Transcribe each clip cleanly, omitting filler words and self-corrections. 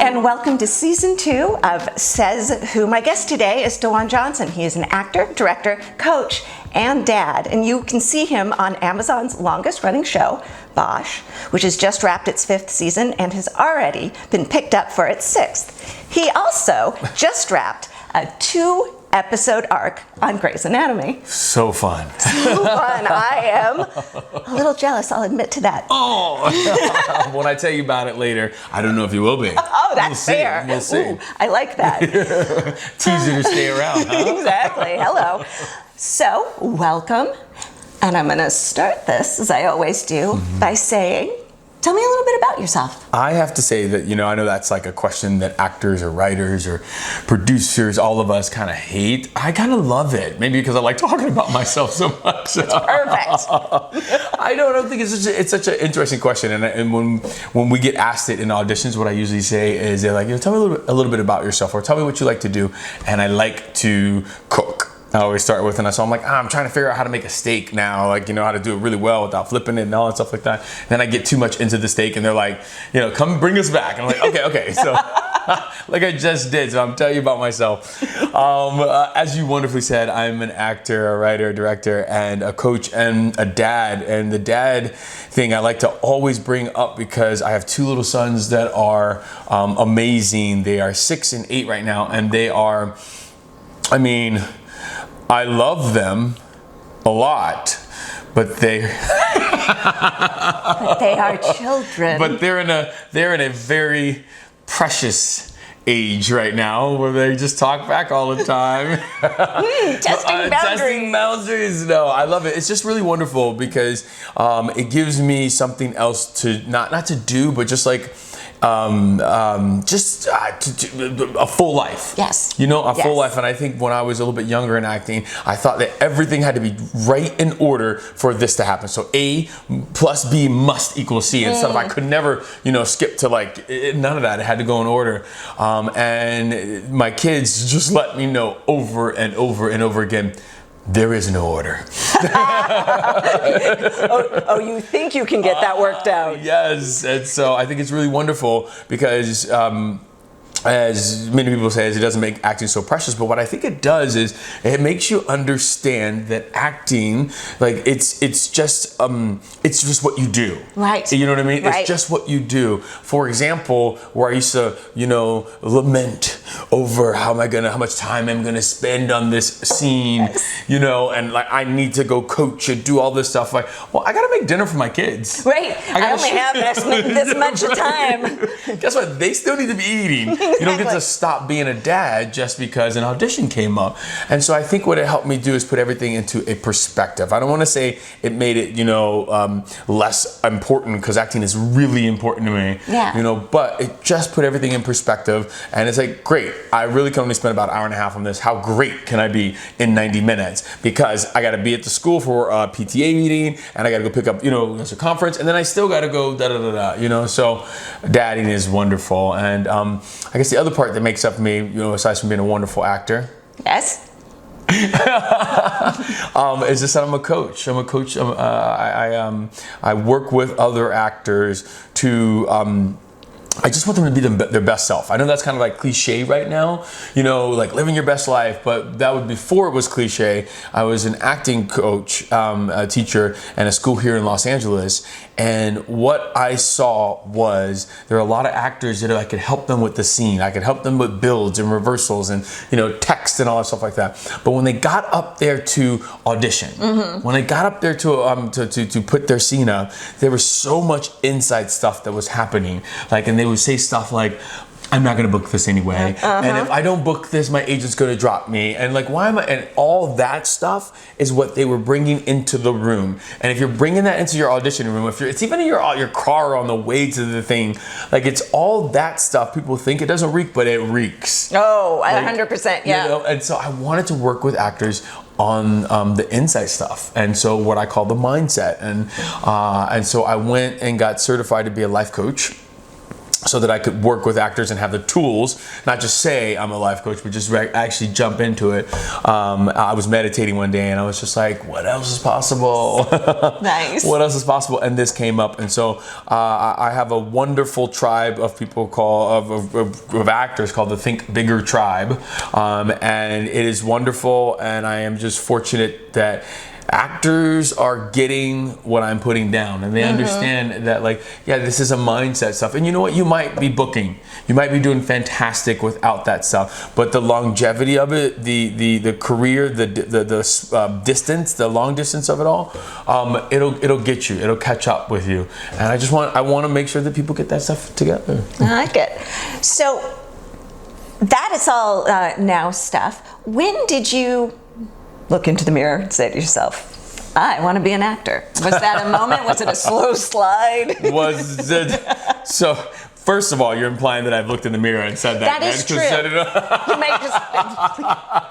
and welcome to Season 2 of Says Who. My guest today is DaJuan Johnson. He is an actor, director, coach, and dad, and you can see him on Amazon's longest-running show, Bosch, which has just wrapped its 5th season and has already been picked up for its 6th. He also just wrapped a 2-episode arc on Grey's Anatomy. So fun. So fun. I am a little jealous, I'll admit to that. Oh, when I tell you about it later, I don't know if you will be. Oh, that's fair. We'll see. Ooh, I like that. Teaser to stay around, huh? Exactly. Hello. So, welcome. And I'm going to start this, as I always do, by saying, tell me a little bit about yourself. I have to say that, I know that's like a question that actors or writers or producers, all of us kind of hate. I kind of love it. Maybe because I like talking about myself so much. It's perfect. I don't think it's such an interesting question. And when we get asked it in auditions, what I usually say is they're like, tell me a little bit about yourself, or tell me what you like to do. And I like to cook. I always start with, and so I'm like, I'm trying to figure out how to make a steak now, how to do it really well without flipping it and all that stuff like that. Then I get too much into the steak, and they're like, come bring us back. And I'm like, okay. So, like I just did. So I'm telling you about myself. As you wonderfully said, I'm an actor, a writer, a director, and a coach, and a dad. And the dad thing I like to always bring up because I have 2 little sons that are amazing. They are 6 and 8 right now, and they are, I love them a lot, but they are children. But they're in a very precious age right now where they just talk back all the time. Testing boundaries. Testing boundaries. No, I love it. It's just really wonderful because it gives me something else to not to do, but just like a full life. Yes. A full life. And I think when I was a little bit younger in acting, I thought that everything had to be right in order for this to happen. So A plus B must equal C. Instead of I could never, skip to none of that. It had to go in order. And my kids just let me know over and over and over again, there is no order. Oh, you think you can get that worked out. Yes, and so I think it's really wonderful because as many people say, it doesn't make acting so precious, but what I think it does is it makes you understand that acting, it's just what you do. Right. You know what I mean? Right. It's just what you do. For example, where I used to, lament over how much time I'm gonna spend on this scene, and I need to go coach and do all this stuff. I gotta make dinner for my kids. Right. I only have this much time. Guess what? They still need to be eating. You don't get to stop being a dad just because an audition came up. And so I think what it helped me do is put everything into a perspective. I don't want to say it made it, less important, because acting is really important to me. Yeah. But it just put everything in perspective. And it's like, great, I really can only spend about an hour and a half on this. How great can I be in 90 minutes? Because I got to be at the school for a PTA meeting, and I got to go pick up, there's a conference, and then I still got to go So dadding is wonderful. And I guess the other part that makes up me, aside from being a wonderful actor, yes, is just that I'm a coach. I'm a coach. I work with other actors to. I just want them to be their best self. I know that's kind of like cliche right now, like living your best life, but that was before it was cliche. I was an acting coach, a teacher, and a school here in Los Angeles. And what I saw was there are a lot of actors that I could help them with the scene. I could help them with builds and reversals and, text and all that stuff like that. But when they got up there to audition, when they got up there to put their scene up, there was so much inside stuff that was happening. And they would say stuff like, I'm not going to book this anyway. And if I don't book this, my agent's going to drop me. And why am I? And all that stuff is what they were bringing into the room. And if you're bringing that into your audition room, it's even in your car on the way to the thing, it's all that stuff. People think it doesn't reek, but it reeks. Oh, 100%, yeah. And so I wanted to work with actors on the inside stuff, and so what I call the mindset. And so I went and got certified to be a life coach. so that I could work with actors and have the tools, not just say I'm a life coach, but just actually jump into it. I was meditating one day and I was just like, what else is possible? Nice. What else is possible? And this came up. And so I have a wonderful tribe of people of actors called the Think Bigger Tribe. And it is wonderful. And I am just fortunate that actors are getting what I'm putting down, and they understand that, like, yeah, this is a mindset stuff. And you know what? You might be booking, you might be doing fantastic without that stuff, but the longevity of it, the career, the distance, the long distance of it all, it'll get you. It'll catch up with you. And I want to make sure that people get that stuff together. I like it. So that is all now stuff. When did you look into the mirror and say to yourself, I want to be an actor? Was that a moment? Was it a slow slide? So, first of all, you're implying that I've looked in the mirror and said that. That is true. You may just,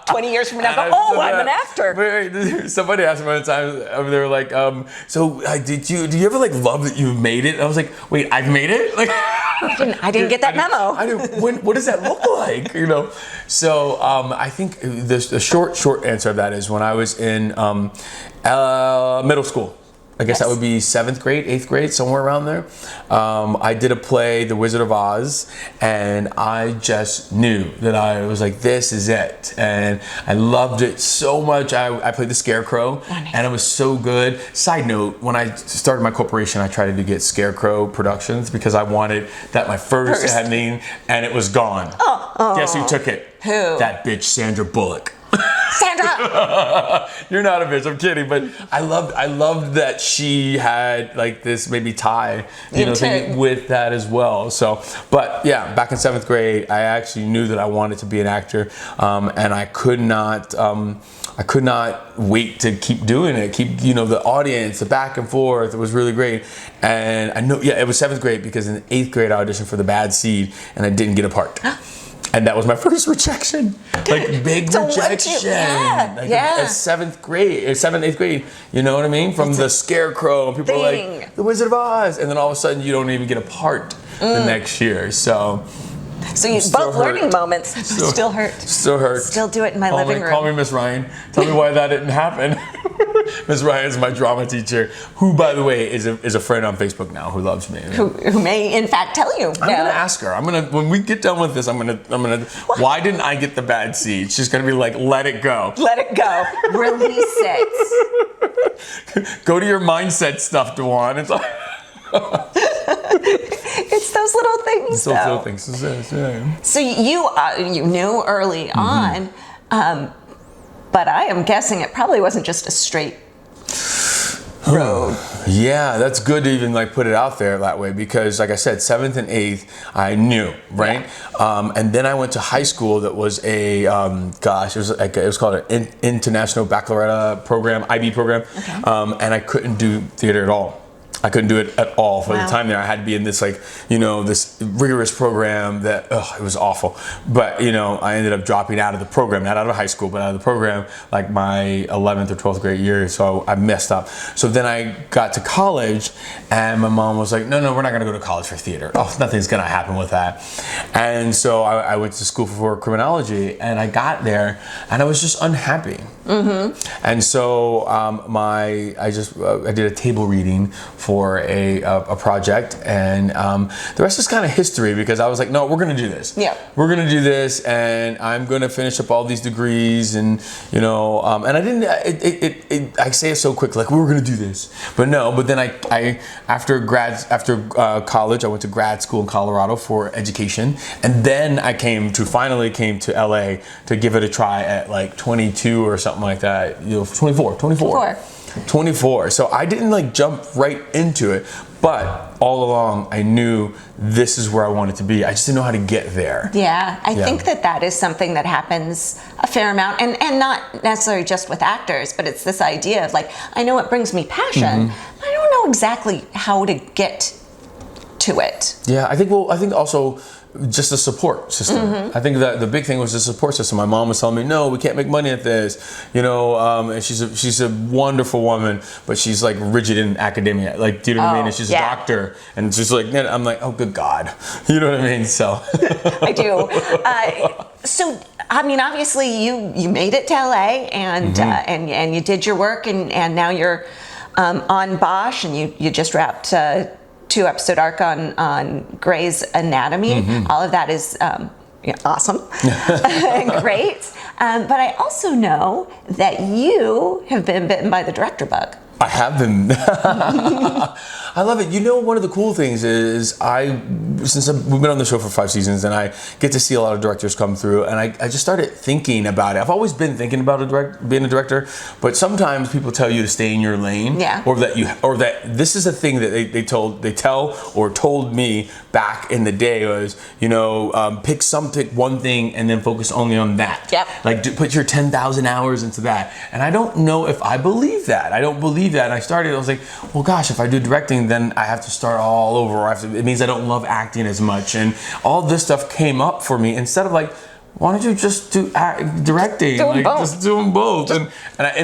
20 years from now, go, oh, I'm an actor. Somebody asked me one time, they were like, so do you ever like love that you've made it? And I was like, wait, I've made it? Like, I didn't get that memo. What does that look like? You know? So I think the short answer of that is when I was in middle school. I guess that would be 7th grade, 8th grade, somewhere around there. I did a play, The Wizard of Oz, and I just knew that I was like, this is it. And I loved it so much. I played the Scarecrow, and it was so good. Side note, when I started my corporation, I tried to get Scarecrow Productions because I wanted that my first ending, and it was gone. Guess who took it? Who? That bitch, Sandra Bullock. Sandra! You're not a bitch, I'm kidding, but I loved that she had like this maybe tie, thing with that as well. So, but yeah, back in 7th grade, I actually knew that I wanted to be an actor, and I could not wait to keep doing it, the audience, the back and forth. It was really great. And I know, it was 7th grade because in 8th grade I auditioned for The Bad Seed and I didn't get a part. And that was my first rejection, like big rejection. At 7th grade, 7th, 8th grade, you know what I mean? From the Scarecrow, people are like, The Wizard of Oz, and then all of a sudden you don't even get a part the next year. So you both learning moments. Still hurt. Still hurt. Still do it in my living room. Call me Miss Ryan. Tell me why that didn't happen. Miss Ryan is my drama teacher, who, by the way, is a friend on Facebook now who loves me. Who may, in fact, tell you. I'm gonna ask her. When we get done with this, I'm gonna. Why didn't I get the bad seed? She's gonna be like, let it go. Let it go. Release it. Go to your mindset stuff, DaJuan. It's like. It's those little things. It's those little things. Yeah. So you knew early on, but I am guessing it probably wasn't just a straight road. Yeah, that's good to even like put it out there that way because, like I said, 7th and 8th, I knew, right? Yeah. And then I went to high school that was it was called an International Baccalaureate program, IB program, and I couldn't do theater at all. I couldn't do it at all for the time there. I had to be in this this rigorous program that it was awful. But I ended up dropping out of the program, not out of high school, but out of the program like my 11th or 12th grade year. So I messed up. So then I got to college, and my mom was like, "No, we're not going to go to college for theater. Oh, nothing's going to happen with that." And so I went to school for criminology, and I got there, and I was just unhappy. And so I did a table reading for a project, and the rest is kind of history because I was like, no, we're gonna do this. Yeah, we're gonna do this, and I'm gonna finish up all these degrees, and and I didn't. I say it so quick, like we were gonna do this, but no. But then I after college, I went to grad school in Colorado for education, and then I finally came to LA to give it a try at like 22 or something like that. 24. So I didn't like jump right into it, but all along I knew this is where I wanted to be. I just didn't know how to get there. Yeah, I think that is something that happens a fair amount, and not necessarily just with actors, but it's this idea of like, I know it brings me passion, but I don't know exactly how to get to it. Yeah, I think also just the support system. I think that the big thing was the support system. My mom was telling me, no, we can't make money at this, and she's a wonderful woman, but she's like rigid in academia. Like, do you know what I mean? And she's a doctor, and she's like, I'm like, oh, good God. You know what I mean? So. I do. So, I mean, obviously you made it to LA and you did your work and now you're on Bosch and you just wrapped 2-episode arc on Grey's Anatomy. All of that is awesome and great. But I also know that you have been bitten by the director bug. I have been. I love it. One of the cool things is we've been on the show for 5 seasons, and I get to see a lot of directors come through, and I just started thinking about it. I've always been thinking about being a director, but sometimes people tell you to stay in your lane, or that this is a thing that they told me back in the day was, pick one thing and then focus only on that. Yep. Like put your 10,000 hours into that, and I don't know if I believe that. I don't believe that. And I was like, well, gosh, if I do directing, then I have to start all over. It means I don't love acting as much. And all this stuff came up for me instead of like, why don't you just do directing? Just do them both. And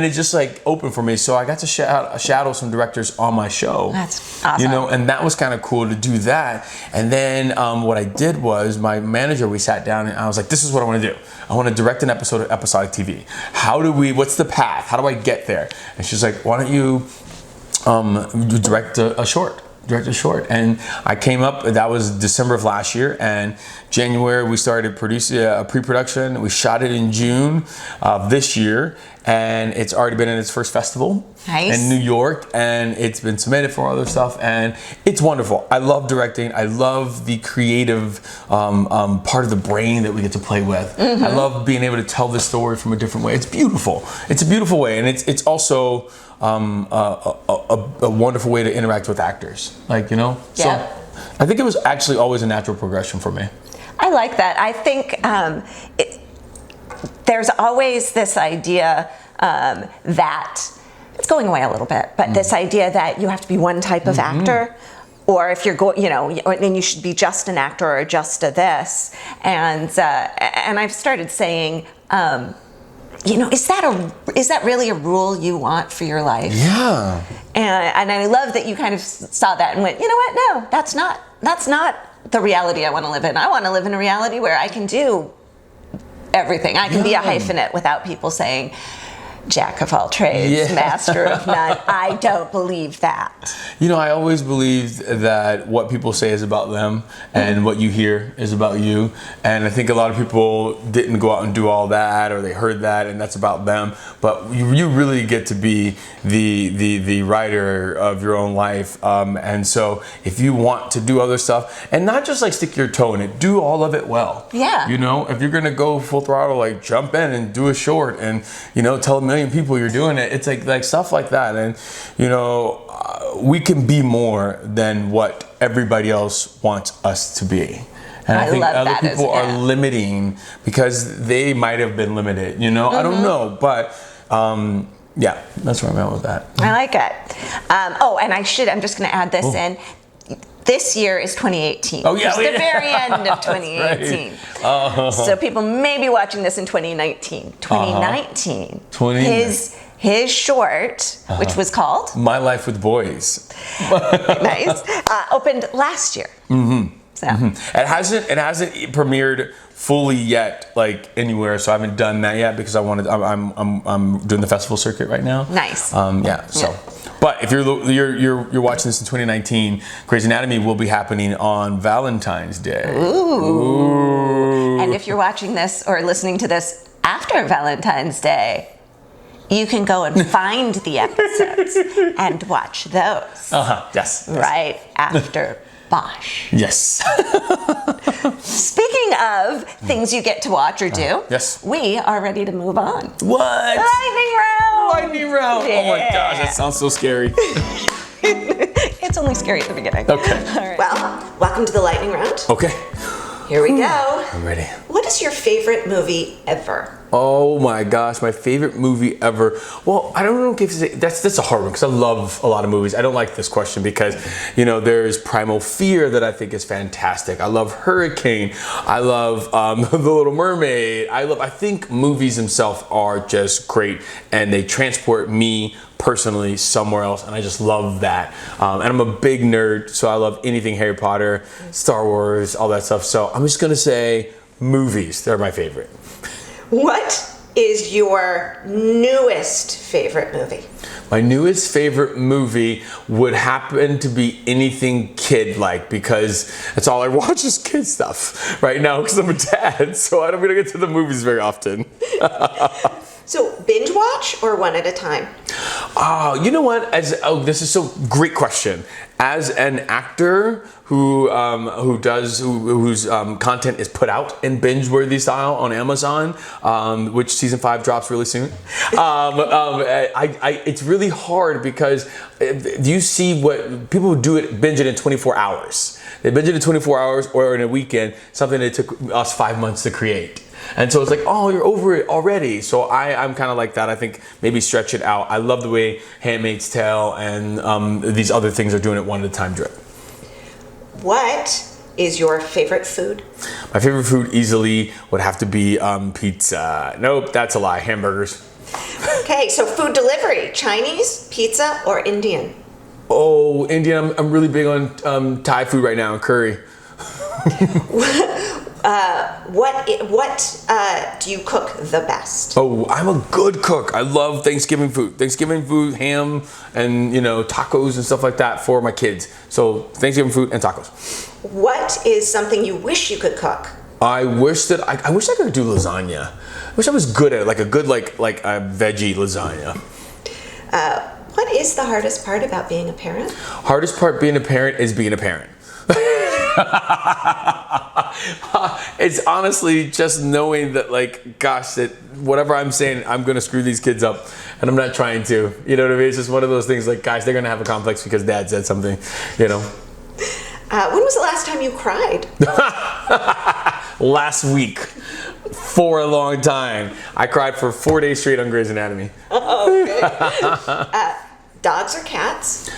it just like opened for me. So I got to shadow some directors on my show. That's awesome. And that was kind of cool to do that. And then what I did was my manager, we sat down and I was like, this is what I want to do. I want to direct an episode of episodic TV. What's the path? How do I get there? And she's like, why don't you direct a short? And I came up, that was December of last year, and January we started producing a pre-production. We shot it in June of this year, and it's already been in its first festival in New York, and it's been submitted for other stuff, and it's wonderful. I love directing. I love the creative part of the brain that we get to play with. I love being able to tell the story from a different way. It's beautiful. It's a beautiful way, and it's also a wonderful way to interact with actors, So I think it was actually always a natural progression for me. I like that. I think there's always this idea that it's going away a little bit, but this idea that you have to be one type of actor, or if you're going, and you should be just an actor or just a this, and I've started saying. Is that really a rule you want for your life? Yeah. And I love that you kind of saw that and went, you know what? No, that's not the reality I want to live in. I want to live in a reality where I can do everything. I can be a hyphenate without people saying, Jack of all trades, master of none. I don't believe that. I always believed that what people say is about them and what you hear is about you. And I think a lot of people didn't go out and do all that, or they heard that and that's about them. But you really get to be the writer of your own life. And so if you want to do other stuff and not just like stick your toe in it, do all of it well. Yeah. If you're going to go full throttle, like jump in and do a short and, tell a million people you're doing it. It's like stuff like that. And, we can be more than what everybody else wants us to be. And I think other people are limiting because they might have been limited, I don't know, but that's where I'm at with that. I like it. And I'm just going to add this in. This year is 2018. Oh, yeah. It's the very end of 2018. Right. So people may be watching this in 2019. 2019. His short, which was called? My Life with Boys. Nice. Opened last year. So. It hasn't premiered fully yet, like anywhere. So I haven't done that yet because I'm doing the festival circuit right now. Nice. But if you're watching this in 2019, Grey's Anatomy will be happening on Valentine's Day. Ooh. And if you're watching this or listening to this after Valentine's Day, you can go and find the episodes and watch those. Yes. Right after Bosch. Yes. Speaking of things you get to watch or do, yes, we are ready to move on. What? Lightning round. Lightning round. Yeah. Oh my gosh, that sounds so scary. It's only scary at the beginning. Okay. All right. Well, welcome to the lightning round. Okay. Here we go. I'm ready. What is your favorite movie ever? Oh my gosh, my favorite movie ever. Well, I don't know if that's a hard one because I love a lot of movies. I don't like this question because, there's Primal Fear that I think is fantastic. I love Hurricane. I love The Little Mermaid. I think movies themselves are just great and they transport me personally somewhere else, and I just love that. And I'm a big nerd, so I love anything Harry Potter, Star Wars, all that stuff. So I'm just gonna say movies. They're my favorite. What is your newest favorite movie? My newest favorite movie would happen to be anything kid-like because that's all I watch is kid stuff right now because I'm a dad, so I don't really get to the movies very often. So binge watch or one at a time? You know what? This is so great question. As an actor whose content is put out in binge-worthy style on Amazon, which season 5 drops really soon. It's really hard because you see what people do binge it in 24 hours. They binge it in 24 hours or in a weekend, something that took us 5 months to create. And so it's like, oh, you're over it already. So I'm kind of like that. I think maybe stretch it out. I love the way Handmaid's Tale and these other things are doing it one at a time drip. What is your favorite food? My favorite food easily would have to be pizza. Nope, that's a lie. Hamburgers. Okay, so food delivery, Chinese, pizza, or Indian? Oh, Indian. I'm really big on Thai food right now, and curry. What do you cook the best? Oh, I'm a good cook. I love Thanksgiving food. Thanksgiving food, ham, and tacos and stuff like that for my kids. So Thanksgiving food and tacos. What is something you wish you could cook? I wish I could do lasagna. I wish I was good at it, like a good like a veggie lasagna. What is the hardest part about being a parent? Hardest part being a parent is being a parent. It's honestly just knowing that, that whatever I'm saying, I'm gonna screw these kids up, and I'm not trying to. You know what I mean? It's just one of those things. Guys, they're gonna have a complex because Dad said something. When was the last time you cried? Last week, for a long time. I cried for 4 days straight on Grey's Anatomy. Oh, okay. Dogs or cats?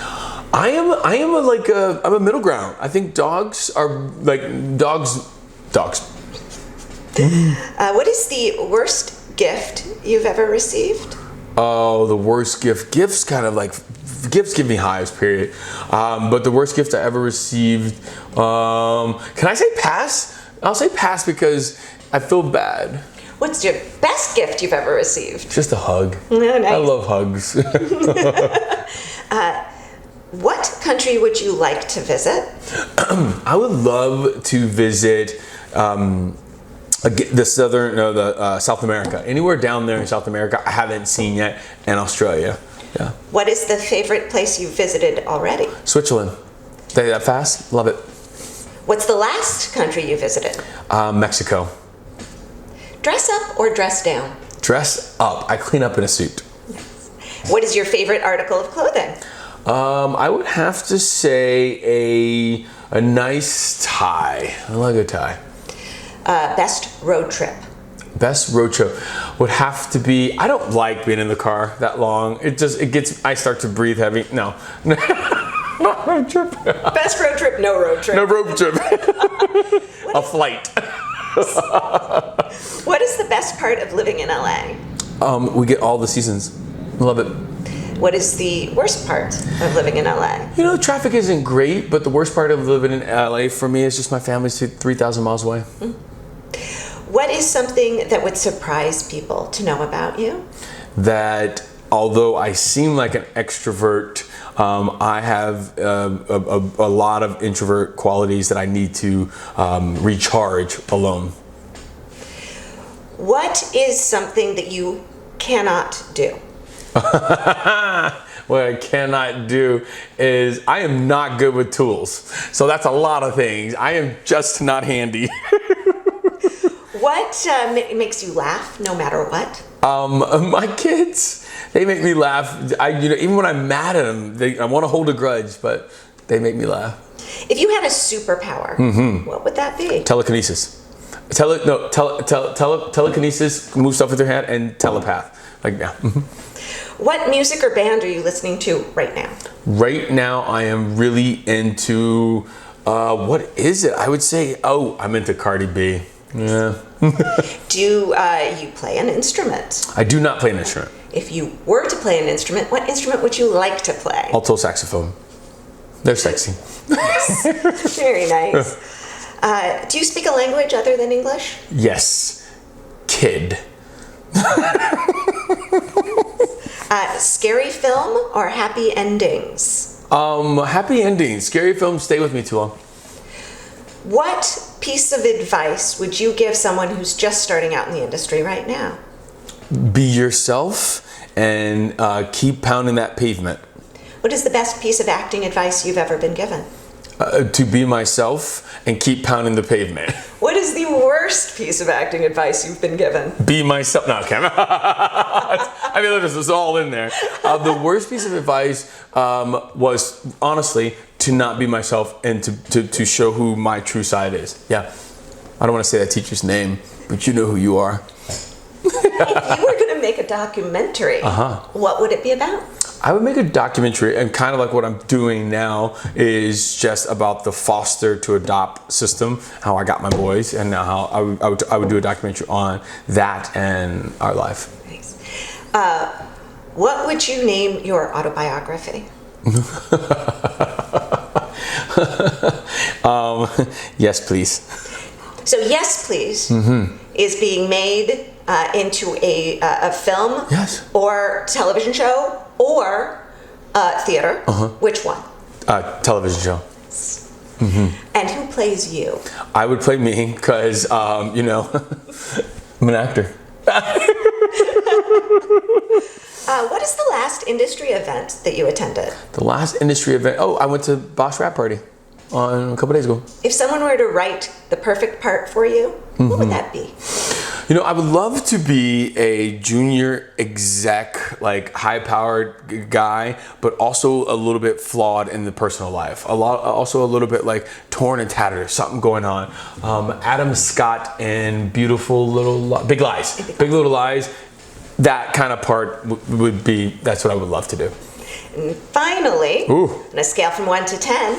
I'm a middle ground. I think dogs are dogs. What is the worst gift you've ever received? Oh, the worst gift. Gifts give me hives, period. But the worst gift I ever received, can I say pass? I'll say pass because I feel bad. What's your best gift you've ever received? Just a hug. Oh, nice. I love hugs. What country would you like to visit? I would love to visit South America. Anywhere down there in South America I haven't seen yet, and Australia. Yeah. What is the favorite place you've visited already? Switzerland. They that fast? Love it. What's the last country you visited? Mexico. Dress up or dress down? Dress up. I clean up in a suit. Yes. What is your favorite article of clothing? I would have to say a nice tie. I like a tie. Best road trip? Best road trip would have to be, I don't like being in the car that long. I start to breathe heavy. No. Not road trip. Best road trip, no road trip. No road trip. A flight. What is the best part of living in LA? We get all the seasons. Love it. What is the worst part of living in LA? Traffic isn't great, but the worst part of living in LA for me is just my family's 3,000 miles away. What is something that would surprise people to know about you? That although I seem like an extrovert, I have a lot of introvert qualities that I need to recharge alone. What is something that you cannot do? What I cannot do is I am not good with tools. So that's a lot of things. I am just not handy. What makes you laugh no matter what? My kids, they make me laugh. Even when I'm mad at them, I want to hold a grudge, but they make me laugh. If you had a superpower, what would that be? Telekinesis. Telekinesis, move stuff with your hand, and telepath. Like, yeah. What music or band are you listening to right now? Right now, I am really into, what is it? I would say, I'm into Cardi B. Yeah. Do you play an instrument? I do not play an instrument. If you were to play an instrument, what instrument would you like to play? Alto saxophone. They're sexy. Very nice. Do you speak a language other than English? Yes. Kid. Scary film or happy endings? Happy endings. Scary films stay with me too long. What piece of advice would you give someone who's just starting out in the industry right now? Be yourself and keep pounding that pavement. What is the best piece of acting advice you've ever been given? To be myself and keep pounding the pavement. What is the worst piece of acting advice you've been given? Be myself. No, okay. I mean, this is all in there. The worst piece of advice was, honestly, to not be myself and to show who my true side is. Yeah. I don't want to say that teacher's name, but you know who you are. If you were going to make a documentary, what would it be about? I would make a documentary, and kind of like what I'm doing now is just about the foster to adopt system, how I got my boys, and how I would do a documentary on that and our life. Nice. What would you name your autobiography? Yes, please. So Yes, Please is being made into a film, Yes, or television show, or theater. Which one? Television show. And who plays you? I would play me because, I'm an actor. What is the last industry event that you attended? The last industry event, I went to Bosch rap party on a couple days ago. If someone were to write the perfect part for you, what would that be? I would love to be a junior exec, like high-powered guy, but also a little bit flawed in the personal life. Also a little bit like torn and tattered, something going on. Adam Scott in Beautiful Little Big Lies, Big Little Lies. That kind of part would be. That's what I would love to do. And finally, on a scale from 1 to 10,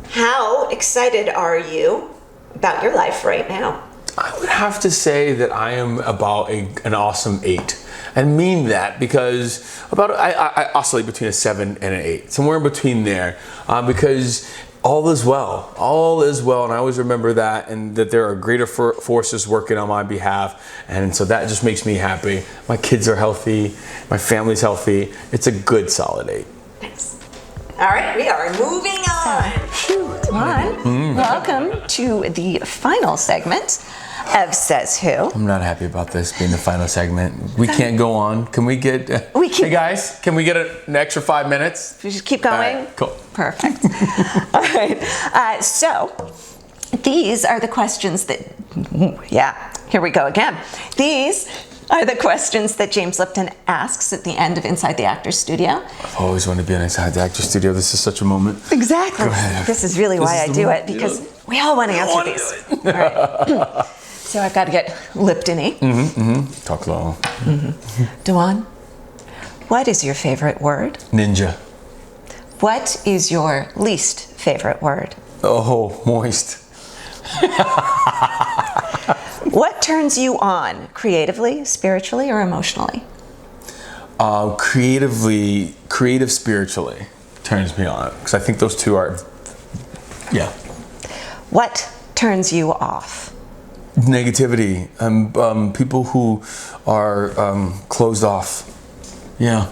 how excited are you about your life right now? I would have to say that I am about an awesome 8. And mean that because I oscillate between a 7 and an 8, somewhere in between there, because all is well, and I always remember that, and that there are greater forces working on my behalf, and so that just makes me happy. My kids are healthy, my family's healthy. It's a good solid 8. Thanks. All right, we are moving on. DaJuan, welcome to the final segment of Says Who. I'm not happy about this being the final segment. We can't go on. Can we get... Hey guys, can we get an extra 5 minutes? We just keep going? All right, cool. Perfect. All right. So these are the questions that... here we go again. These are the questions that James Lipton asks at the end of Inside the Actor's Studio. I've always wanted to be on Inside the Actor's Studio. This is such a moment. Exactly. This is really why I do it, because we all want to answer these. All right. So I've got to get Lipton-y. Talk low. DaJuan, what is your favorite word? Ninja. What is your least favorite word? Oh, moist. What turns you on, creatively, spiritually, or emotionally? Creative spiritually turns me on, because I think those two are, What turns you off? Negativity, people who are closed off. Yeah.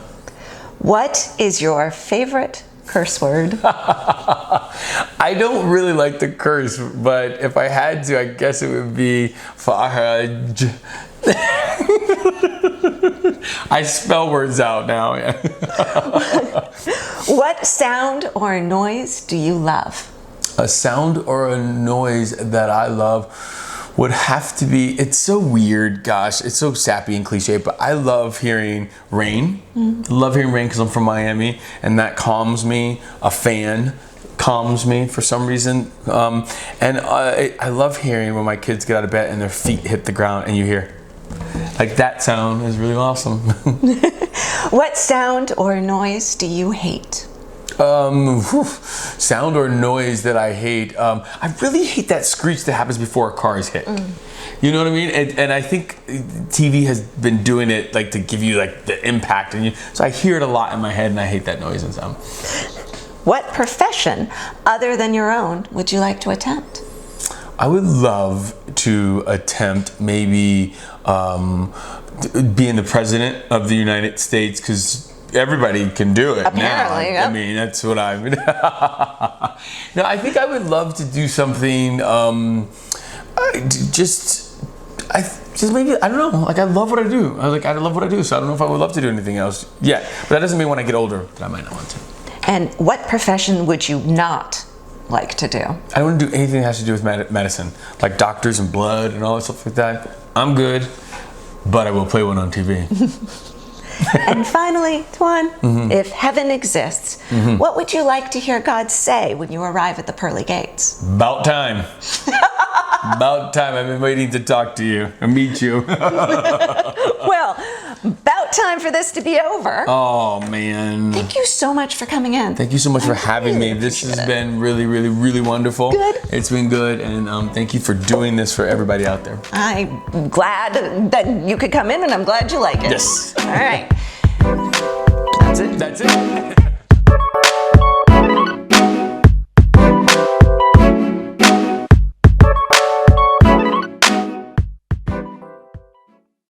What is your favorite curse word? I don't really like to curse, but if I had to, I guess it would be Faraj. I spell words out now. What sound or noise do you love? A sound or a noise that I love would have to be, it's so weird, gosh, it's so sappy and cliche, but I love hearing rain. I love hearing rain because I'm from Miami, and that calms me. A fan calms me for some reason. And I love hearing when my kids get out of bed and their feet hit the ground and you hear, like, that sound is really awesome. What sound or noise do you hate? Sound or noise that I hate. I really hate that screech that happens before a car is hit. You know what I mean? And I think TV has been doing it like to give you like the impact, so I hear it a lot in my head, and I hate that noise and sound. What profession other than your own would you like to attempt? I would love to attempt maybe being the president of the United States, because everybody can do it apparently, now. Yep. I mean, that's what I would. No, I think I would love to do something. Maybe, I don't know. Like, I love what I do. I love what I do. So I don't know if I would love to do anything else yet. But that doesn't mean when I get older that I might not want to. And what profession would you not like to do? I don't want to do anything that has to do with medicine, like doctors and blood and all that stuff like that. I'm good, but I will play one on TV. And finally, DaJuan, if heaven exists, what would you like to hear God say when you arrive at the pearly gates? About time. About time. I've been waiting to talk to you and meet you. Well, about time for this to be over. Oh, man. Thank you so much for coming in. Thank you so much for having me. This has been really, really, really wonderful. Good. It's been good, and thank you for doing this for everybody out there. I'm glad that you could come in, and I'm glad you like it. Yes. All right. That's it.